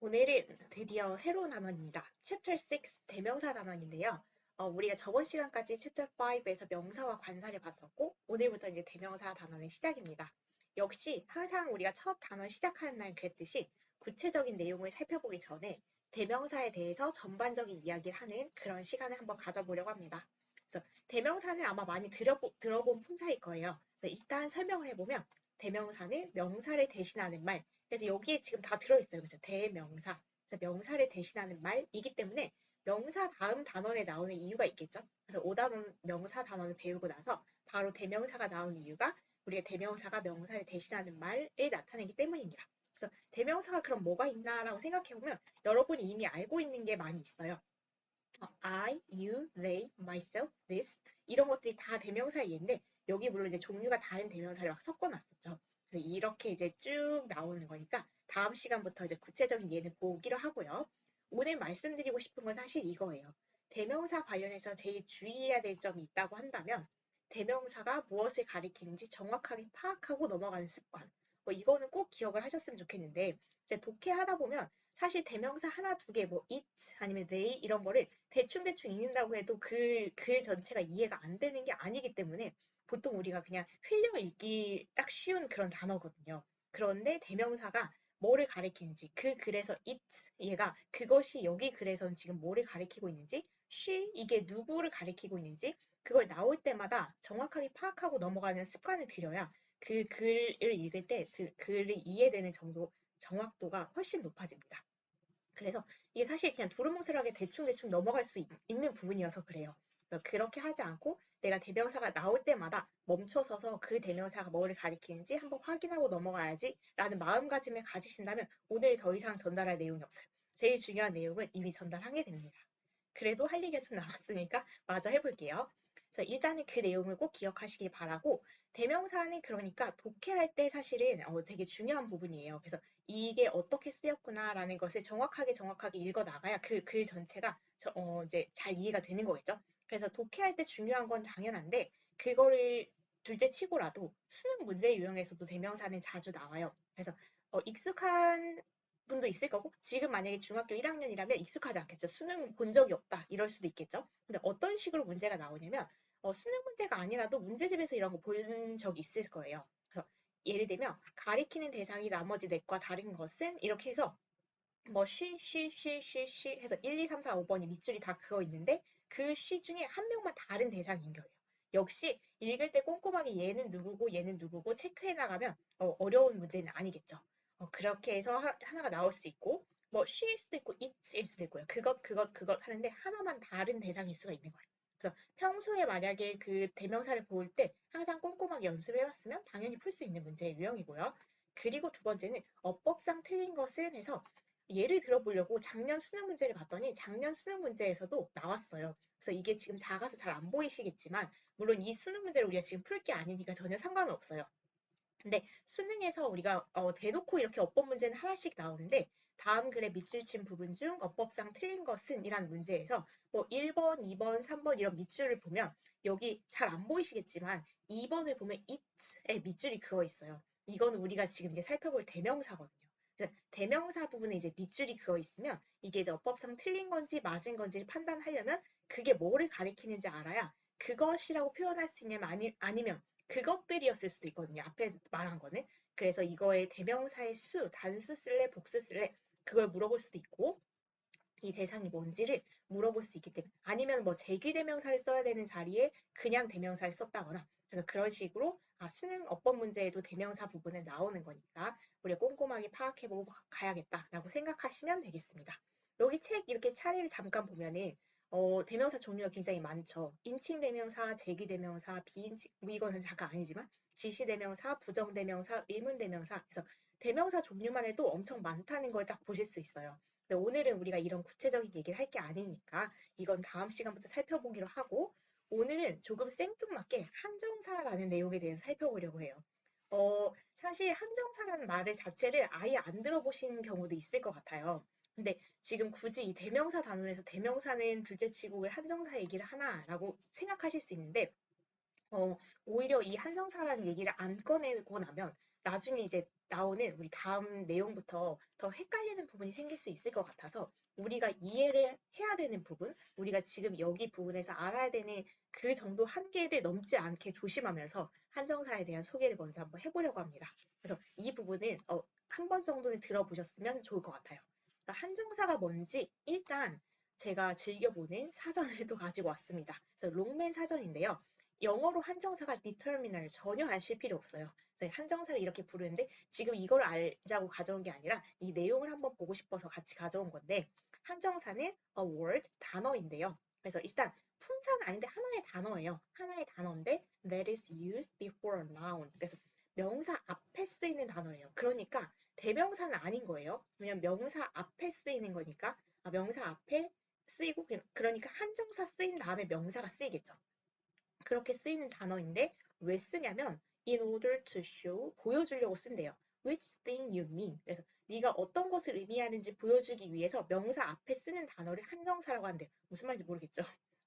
오늘은 드디어 새로운 단원입니다. Chapter 6 대명사 단원인데요. 우리가 저번 시간까지 Chapter 5에서 명사와 관사를 봤었고 오늘부터 이제 대명사 단원의 시작입니다. 역시 항상 우리가 첫 단원 시작하는 날 그랬듯이 구체적인 내용을 살펴보기 전에 대명사에 대해서 전반적인 이야기를 하는 그런 시간을 한번 가져보려고 합니다. 그래서 대명사는 아마 많이 들어본 품사일 거예요. 그래서 일단 설명을 해보면 대명사는 명사를 대신하는 말, 그래서 여기에 지금 다 들어있어요. 그래서 대명사. 그래서 명사를 대신하는 말이기 때문에 명사 다음 단원에 나오는 이유가 있겠죠. 그래서 5단원 명사 단원을 배우고 나서 바로 대명사가 나온 이유가 우리가 대명사가 명사를 대신하는 말을 나타내기 때문입니다. 그래서 대명사가 그럼 뭐가 있나라고 생각해보면 여러분이 이미 알고 있는 게 많이 있어요. I, you, they, myself, this 이런 것들이 다 대명사의 예인데 여기 물론 이제 종류가 다른 대명사를 막 섞어놨었죠. 그래서 이렇게 이제 쭉 나오는 거니까 다음 시간부터 이제 구체적인 예를 보기로 하고요. 오늘 말씀드리고 싶은 건 사실 이거예요. 대명사 관련해서 제일 주의해야 될 점이 있다고 한다면 대명사가 무엇을 가리키는지 정확하게 파악하고 넘어가는 습관. 이거는 꼭 기억을 하셨으면 좋겠는데 이제 독해하다 보면 사실 대명사 하나 두 개, 뭐 it 아니면 they 이런 거를 대충대충 읽는다고 해도 글 전체가 이해가 안 되는 게 아니기 때문에 보통 우리가 그냥 흘려 읽기 딱 쉬운 그런 단어거든요. 그런데 대명사가 뭐를 가리키는지 그 글에서 it 얘가 그것이 여기 글에서는 지금 뭐를 가리키고 있는지 she 이게 누구를 가리키고 있는지 그걸 나올 때마다 정확하게 파악하고 넘어가는 습관을 들여야 그 글을 읽을 때 그 글이 이해되는 정도 정확도가 훨씬 높아집니다. 그래서 이게 사실 그냥 두루뭉술하게 대충대충 넘어갈 수 있는 부분이어서 그래요. 그래서 그렇게 하지 않고 내가 대명사가 나올 때마다 멈춰서서 그 대명사가 뭐를 가리키는지 한번 확인하고 넘어가야지 라는 마음가짐을 가지신다면 오늘 더 이상 전달할 내용이 없어요. 제일 중요한 내용은 이미 전달하게 됩니다. 그래도 할 얘기가 좀 남았으니까 마저 해볼게요. 그래서 일단은 그 내용을 꼭 기억하시길 바라고 대명사는 그러니까 독해할 때 사실은 되게 중요한 부분이에요. 그래서 이게 어떻게 쓰였구나라는 것을 정확하게 읽어 나가야 그 글 전체가 이제 잘 이해가 되는 거겠죠. 그래서 독해할 때 중요한 건 당연한데 그거를 둘째 치고라도 수능 문제 유형에서도 대명사는 자주 나와요. 그래서 익숙한 분도 있을 거고 지금 만약에 중학교 1학년이라면 익숙하지 않겠죠. 수능 본 적이 없다 이럴 수도 있겠죠. 근데 어떤 식으로 문제가 나오냐면 수능 문제가 아니라도 문제집에서 이런 거 본 적 있을 거예요. 그래서 예를 들면 가리키는 대상이 나머지 넷과 다른 것은 이렇게 해서 뭐 쉬 해서 1, 2, 3, 4, 5번이 밑줄이 다 그어 있는데 그 쉬 중에 한 명만 다른 대상인 거예요. 역시 읽을 때 꼼꼼하게 얘는 누구고 체크해 나가면 어려운 문제는 아니겠죠. 그렇게 해서 하나가 나올 수 있고 뭐 she일 수도 있고 it일 수도 있고요. 그것 하는데 하나만 다른 대상일 수가 있는 거예요. 그래서 평소에 만약에 그 대명사를 볼 때 항상 꼼꼼하게 연습해봤으면 당연히 풀 수 있는 문제의 유형이고요. 그리고 두 번째는 어법상 틀린 것은 해서 예를 들어보려고 작년 수능 문제를 봤더니 작년 수능 문제에서도 나왔어요. 그래서 이게 지금 작아서 잘 안 보이시겠지만 물론 이 수능 문제를 우리가 지금 풀 게 아니니까 전혀 상관은 없어요. 근데 수능에서 우리가 대놓고 이렇게 어법 문제는 하나씩 나오는데 다음 글의 밑줄 친 부분 중 어법상 틀린 것은 이란 문제에서 뭐 1번, 2번, 3번 이런 밑줄을 보면 여기 잘 안 보이시겠지만 2번을 보면 it의 밑줄이 그어 있어요. 이거는 우리가 지금 이제 살펴볼 대명사거든요. 그래서 대명사 부분에 이제 밑줄이 그어 있으면 이게 이제 어법상 틀린 건지 맞은 건지를 판단하려면 그게 뭐를 가리키는지 알아야 그것이라고 표현할 수 있냐면 아니면 그것들이었을 수도 있거든요. 앞에 말한 거는. 그래서 이거의 대명사의 수, 단수 쓸래, 복수 쓸래 그걸 물어볼 수도 있고 이 대상이 뭔지를 물어볼 수 있기 때문에 아니면 뭐 제귀대명사를 써야 되는 자리에 그냥 대명사를 썼다거나 그래서 그런 식으로 수능 어법 문제에도 대명사 부분에 나오는 거니까 우리가 꼼꼼하게 파악해보고 가야겠다라고 생각하시면 되겠습니다. 여기 책 이렇게 차례를 잠깐 보면은 대명사 종류가 굉장히 많죠. 인칭대명사, 제귀대명사, 비인칭, 뭐 이거는 잠깐 아니지만 지시대명사, 부정대명사, 의문대명사 그래서 대명사 종류만 해도 엄청 많다는 걸 딱 보실 수 있어요. 근데 오늘은 우리가 이런 구체적인 얘기를 할 게 아니니까 이건 다음 시간부터 살펴보기로 하고 오늘은 조금 생뚱맞게 한정사라는 내용에 대해서 살펴보려고 해요. 사실 한정사라는 말을 자체를 아예 안 들어보신 경우도 있을 것 같아요. 근데 지금 굳이 이 대명사 단원에서 대명사는 둘째치고 왜 한정사 얘기를 하나라고 생각하실 수 있는데 오히려 이 한정사라는 얘기를 안 꺼내고 나면 나중에 이제 나오는 우리 다음 내용부터 더 헷갈리는 부분이 생길 수 있을 것 같아서 우리가 이해를 해야 되는 부분, 우리가 지금 여기 부분에서 알아야 되는 그 정도 한계를 넘지 않게 조심하면서 한정사에 대한 소개를 먼저 한번 해보려고 합니다. 그래서 이 부분은 한 번 정도는 들어보셨으면 좋을 것 같아요. 그러니까 한정사가 뭔지 일단 제가 즐겨보는 사전을 또 가지고 왔습니다. 그래서 롱맨 사전인데요. 영어로 한정사가 determine를 전혀 아실 필요 없어요. 그래서 한정사를 이렇게 부르는데 지금 이걸 알자고 가져온 게 아니라 이 내용을 한번 보고 싶어서 같이 가져온 건데 한정사는 a word, 단어인데요. 그래서 일단 품사는 아닌데 하나의 단어예요. 하나의 단어인데 that is used before a noun. 그래서 명사 앞에 쓰이는 단어예요. 그러니까 대명사는 아닌 거예요. 왜냐면 명사 앞에 쓰이는 거니까 명사 앞에 쓰이고 그러니까 한정사 쓰인 다음에 명사가 쓰이겠죠. 그렇게 쓰이는 단어인데 왜 쓰냐면 in order to show 보여주려고 쓴대요. which thing you mean. 그래서 네가 어떤 것을 의미하는지 보여주기 위해서 명사 앞에 쓰는 단어를 한정사라고 한대요. 무슨 말인지 모르겠죠?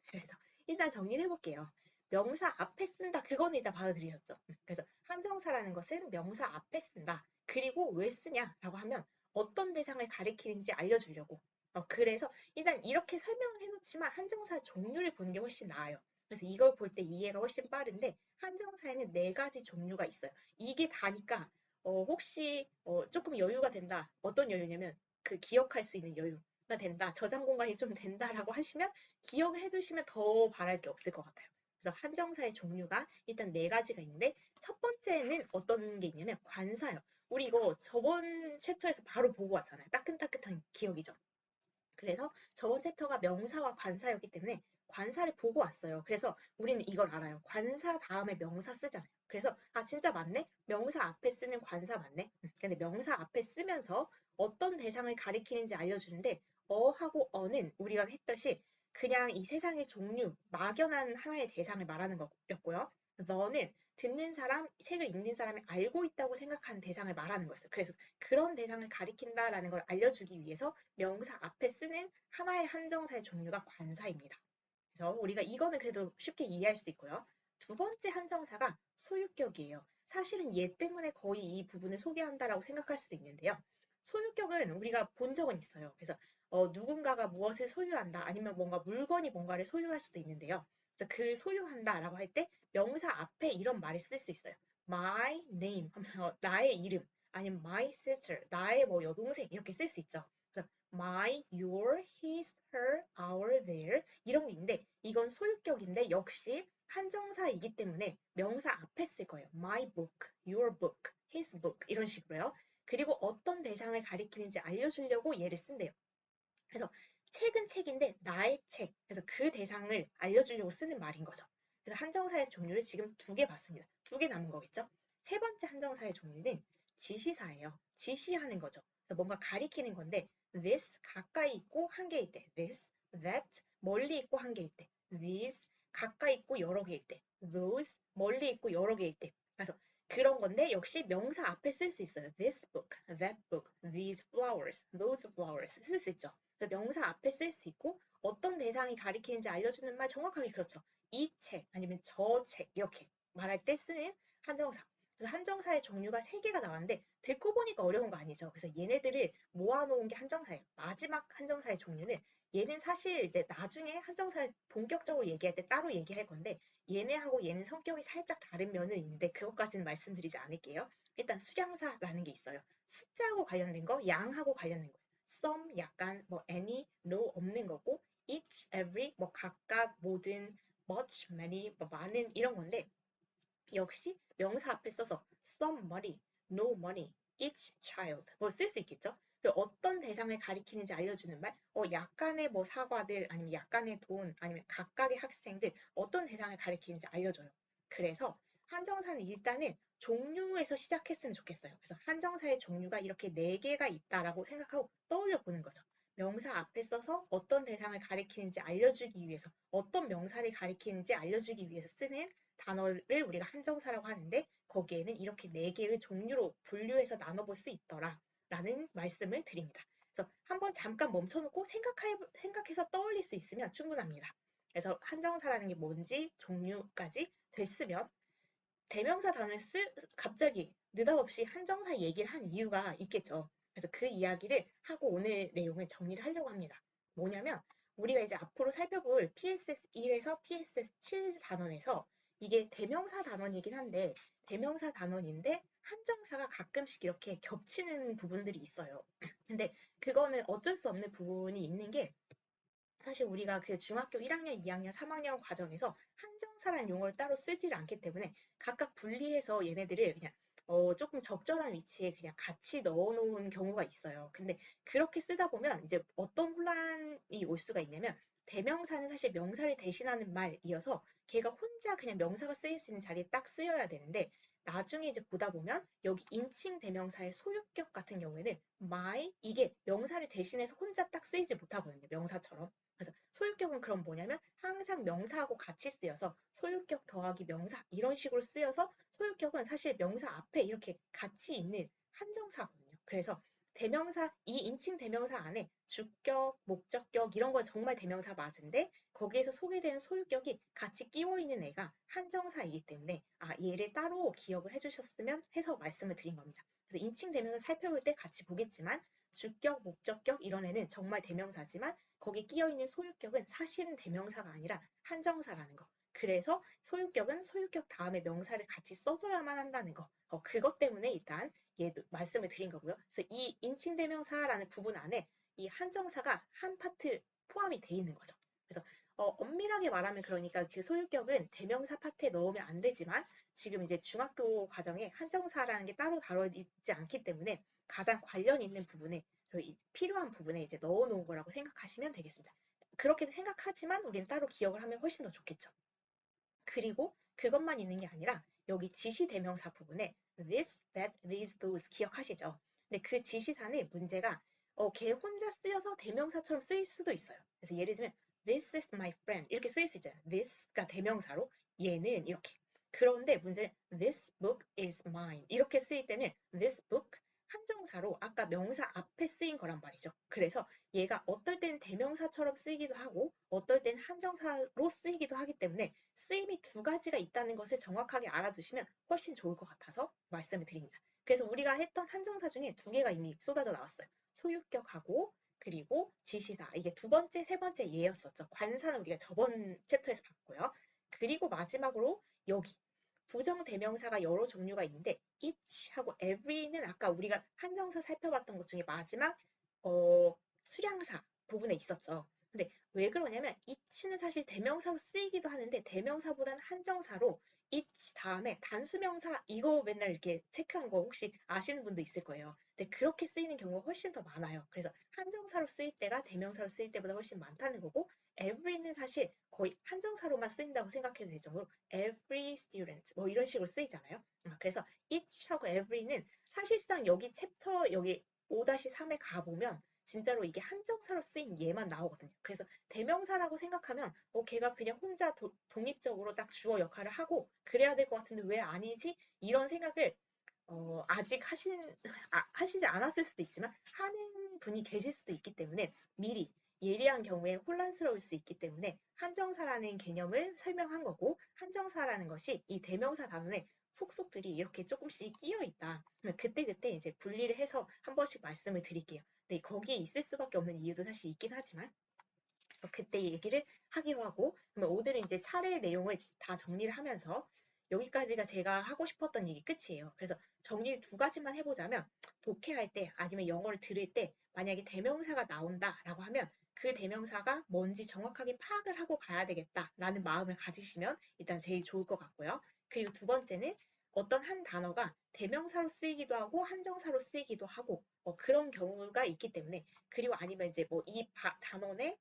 그래서 일단 정리를 해볼게요. 명사 앞에 쓴다. 그거는 일단 받아들이셨죠? 그래서 한정사라는 것은 명사 앞에 쓴다. 그리고 왜 쓰냐라고 하면 어떤 대상을 가리키는지 알려주려고. 그래서 일단 이렇게 설명을 해놓지만 한정사 종류를 보는 게 훨씬 나아요. 그래서 이걸 볼 때 이해가 훨씬 빠른데 한정사에는 네 가지 종류가 있어요. 이게 다니까 혹시 조금 여유가 된다. 어떤 여유냐면 그 기억할 수 있는 여유가 된다. 저장 공간이 좀 된다라고 하시면 기억을 해두시면 더 바랄 게 없을 것 같아요. 그래서 한정사의 종류가 일단 네 가지가 있는데 첫 번째는 어떤 게 있냐면 관사요. 우리 이거 저번 챕터에서 바로 보고 왔잖아요. 따끈따끈한 기억이죠. 그래서 저번 챕터가 명사와 관사였기 때문에 관사를 보고 왔어요. 그래서 우리는 이걸 알아요. 관사 다음에 명사 쓰잖아요. 그래서 진짜 맞네? 명사 앞에 쓰는 관사 맞네? 근데 명사 앞에 쓰면서 어떤 대상을 가리키는지 알려주는데 어하고 어는 우리가 했듯이 그냥 이 세상의 종류, 막연한 하나의 대상을 말하는 거였고요. 너는 듣는 사람, 책을 읽는 사람이 알고 있다고 생각하는 대상을 말하는 거였어요. 그래서 그런 대상을 가리킨다라는 걸 알려주기 위해서 명사 앞에 쓰는 하나의 한정사의 종류가 관사입니다. 그래서 우리가 이거는 그래도 쉽게 이해할 수 있고요. 두 번째 한정사가 소유격이에요. 사실은 얘 때문에 거의 이 부분을 소개한다라고 생각할 수도 있는데요. 소유격은 우리가 본 적은 있어요. 그래서 누군가가 무엇을 소유한다 아니면 뭔가 물건이 뭔가를 소유할 수도 있는데요. 그래서 그 소유한다라고 할 때 명사 앞에 이런 말을 쓸 수 있어요. My name 하면 나의 이름 아니면 my sister 나의 뭐 여동생 이렇게 쓸 수 있죠. 그래서 my, your, his, her, our, their 이런 게 있는데 이건 소유격인데 역시 한정사이기 때문에 명사 앞에 쓸 거예요. My book, your book, his book 이런 식으로요. 그리고 어떤 대상을 가리키는지 알려주려고 얘를 쓴대요. 그래서 책은 책인데 나의 책. 그래서 그 대상을 알려주려고 쓰는 말인 거죠. 그래서 한정사의 종류를 지금 두 개 봤습니다. 두 개 남은 거겠죠? 세 번째 한정사의 종류는 지시사예요. 지시하는 거죠. 그래서 뭔가 가리키는 건데 this 가까이 있고 한 개일 때 this, that 멀리 있고 한 개일 때 these 가까이 있고 여러 개일 때 those 멀리 있고 여러 개일 때 그래서 그런 건데 역시 명사 앞에 쓸 수 있어요. This book, that book, these flowers, those flowers 쓸 수 있죠. 명사 앞에 쓸 수 있고 어떤 대상이 가리키는지 알려주는 말 정확하게 그렇죠. 이 책 아니면 저 책 이렇게 말할 때 쓰는 한정사. 그래서 한정사의 종류가 세 개가 나왔는데 듣고 보니까 어려운 거 아니죠. 그래서 얘네들을 모아놓은 게 한정사예요. 마지막 한정사의 종류는 얘는 사실 이제 나중에 한정사를 본격적으로 얘기할 때 따로 얘기할 건데 얘네하고 얘는 성격이 살짝 다른 면은 있는데 그것까지는 말씀드리지 않을게요. 일단 수량사라는 게 있어요. 숫자하고 관련된 거, 양하고 관련된 거. some 약간 뭐 any, no 없는 거고 each, every 뭐 각각, 모든, much, many 뭐 많은 이런 건데 역시 명사 앞에 써서 somebody, no money, each child 뭐 쓸 수 있겠죠? 그리고 어떤 대상을 가리키는지 알려주는 말, 약간의 뭐 사과들 아니면 약간의 돈 아니면 각각의 학생들 어떤 대상을 가리키는지 알려줘요. 그래서 한정사는 일단은 종류에서 시작했으면 좋겠어요. 그래서 한정사의 종류가 이렇게 네 개가 있다라고 생각하고 떠올려 보는 거죠. 명사 앞에 써서 어떤 대상을 가리키는지 알려주기 위해서 어떤 명사를 가리키는지 알려주기 위해서 쓰는 단어를 우리가 한정사라고 하는데 거기에는 이렇게 네 개의 종류로 분류해서 나눠볼 수 있더라라는 말씀을 드립니다. 그래서 한번 잠깐 멈춰놓고 생각해서 떠올릴 수 있으면 충분합니다. 그래서 한정사라는 게 뭔지 종류까지 됐으면 대명사 단어를 갑자기 느닷없이 한정사 얘기를 한 이유가 있겠죠. 그래서 그 이야기를 하고 오늘 내용을 정리를 하려고 합니다. 뭐냐면 우리가 이제 앞으로 살펴볼 PSS 1에서 PSS 7 단원에서 이게 대명사 단원이긴 한데 대명사 단원인데 한정사가 가끔씩 이렇게 겹치는 부분들이 있어요. 근데 그거는 어쩔 수 없는 부분이 있는 게 사실 우리가 그 중학교 1학년, 2학년, 3학년 과정에서 한정사란 용어를 따로 쓰지를 않기 때문에 각각 분리해서 얘네들을 그냥 조금 적절한 위치에 그냥 같이 넣어놓은 경우가 있어요. 근데 그렇게 쓰다 보면 이제 어떤 혼란이 올 수가 있냐면 대명사는 사실 명사를 대신하는 말이어서 걔가 혼자 그냥 명사가 쓰일 수 있는 자리에 딱 쓰여야 되는데 나중에 이제 보다 보면 여기 인칭 대명사의 소유격 같은 경우에는 my 이게 명사를 대신해서 혼자 딱 쓰이지 못하거든요. 명사처럼. 그래서 소유격은 그럼 뭐냐면 항상 명사하고 같이 쓰여서 소유격 더하기 명사 이런 식으로 쓰여서 소유격은 사실 명사 앞에 이렇게 같이 있는 한정사거든요. 그래서 대명사, 이 인칭 대명사 안에 주격, 목적격 이런 건 정말 대명사 맞은데 거기에서 소개되는 소유격이 같이 끼워 있는 애가 한정사이기 때문에 얘를 따로 기억을 해주셨으면 해서 말씀을 드린 겁니다. 그래서 인칭 대명사 살펴볼 때 같이 보겠지만 주격, 목적격 이런 애는 정말 대명사지만 거기 끼어 있는 소유격은 사실은 대명사가 아니라 한정사라는 거. 그래서 소유격은 소유격 다음에 명사를 같이 써줘야만 한다는 거. 그것 때문에 일단 얘도 말씀을 드린 거고요. 그래서 이 인칭대명사라는 부분 안에 이 한정사가 한 파트 포함이 돼 있는 거죠. 그래서 엄밀하게 말하면 그러니까 그 소유격은 대명사 파트에 넣으면 안 되지만 지금 이제 중학교 과정에 한정사라는 게 따로 다뤄지지 않기 때문에 가장 관련 있는 부분에 필요한 부분에 이제 넣어놓은 거라고 생각하시면 되겠습니다. 그렇게 생각하지만 우리는 따로 기억을 하면 훨씬 더 좋겠죠. 그리고 그것만 있는 게 아니라 여기 지시대명사 부분에 this, that, these, those 기억하시죠? 근데 그 지시사는 문제가 걔 혼자 쓰여서 대명사처럼 쓰일 수도 있어요. 그래서 예를 들면 this is my friend 이렇게 쓰일 수 있잖아요. this가 대명사로 얘는 이렇게. 그런데 문제는 this book is mine 이렇게 쓰일 때는 this book 한정사로 아까 명사 앞에 쓰인 거란 말이죠. 그래서 얘가 어떨 땐 대명사처럼 쓰이기도 하고 어떨 땐 한정사로 쓰이기도 하기 때문에 쓰임이 두 가지가 있다는 것을 정확하게 알아두시면 훨씬 좋을 것 같아서 말씀을 드립니다. 그래서 우리가 했던 한정사 중에 두 개가 이미 쏟아져 나왔어요. 소유격하고 그리고 지시사. 이게 두 번째, 세 번째 예였었죠. 관사는 우리가 저번 챕터에서 봤고요. 그리고 마지막으로 여기 부정 대명사가 여러 종류가 있는데 each 하고 every는 아까 우리가 한정사 살펴봤던 것 중에 마지막 수량사 부분에 있었죠. 근데 왜 그러냐면 each는 사실 대명사로 쓰이기도 하는데 대명사보다는 한정사로 each 다음에 단수명사 이거 맨날 이렇게 체크한 거 혹시 아시는 분도 있을 거예요. 근데 그렇게 쓰이는 경우가 훨씬 더 많아요. 그래서 한정사로 쓰일 때가 대명사로 쓰일 때보다 훨씬 많다는 거고 every는 사실 거의 한정사로만 쓰인다고 생각해도 될 정도로 every student 뭐 이런 식으로 쓰이잖아요. 그래서 each하고 every는 사실상 여기 챕터 여기 5-3에 가보면 진짜로 이게 한정사로 쓰인 예만 나오거든요. 그래서 대명사라고 생각하면 걔가 그냥 혼자 독립적으로 딱 주어 역할을 하고 그래야 될 것 같은데 왜 아니지? 이런 생각을 아직 하시지 않았을 수도 있지만 하는 분이 계실 수도 있기 때문에 미리 예리한 경우에 혼란스러울 수 있기 때문에 한정사라는 개념을 설명한 거고 한정사라는 것이 이 대명사 단원에 속속들이 이렇게 조금씩 끼어 있다. 그러면 그때그때 이제 분리를 해서 한 번씩 말씀을 드릴게요. 네, 거기에 있을 수밖에 없는 이유도 사실 있긴 하지만 그때 얘기를 하기로 하고 그러면 오늘은 이제 차례 내용을 다 정리를 하면서 여기까지가 제가 하고 싶었던 얘기 끝이에요. 그래서 정리를 두 가지만 해보자면 독해할 때 아니면 영어를 들을 때 만약에 대명사가 나온다라고 하면 그 대명사가 뭔지 정확하게 파악을 하고 가야 되겠다라는 마음을 가지시면 일단 제일 좋을 것 같고요. 그리고 두 번째는 어떤 한 단어가 대명사로 쓰이기도 하고 한정사로 쓰이기도 하고 그런 경우가 있기 때문에 그리고 아니면 이제 뭐 이 단어의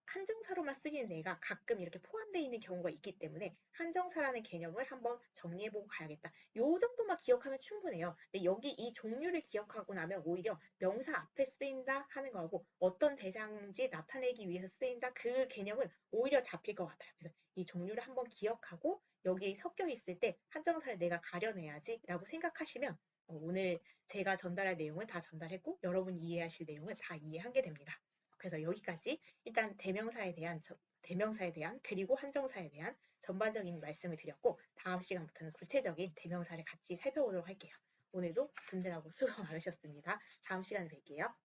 한정사로만 쓰이는 애가 가끔 이렇게 포함되어 있는 경우가 있기 때문에 한정사라는 개념을 한번 정리해보고 가야겠다. 요 정도만 기억하면 충분해요. 근데 여기 이 종류를 기억하고 나면 오히려 명사 앞에 쓰인다 하는 거하고 어떤 대상인지 나타내기 위해서 쓰인다 그 개념은 오히려 잡힐 것 같아요. 그래서 이 종류를 한번 기억하고 여기 섞여 있을 때 한정사를 내가 가려내야지 라고 생각하시면 오늘 제가 전달할 내용을 다 전달했고 여러분이 이해하실 내용을 다 이해한 게 됩니다. 그래서 여기까지 일단 대명사에 대한 대명사에 대한 그리고 한정사에 대한 전반적인 말씀을 드렸고 다음 시간부터는 구체적인 대명사를 같이 살펴보도록 할게요. 오늘도 분들하고 수고 많으셨습니다. 다음 시간에 뵐게요.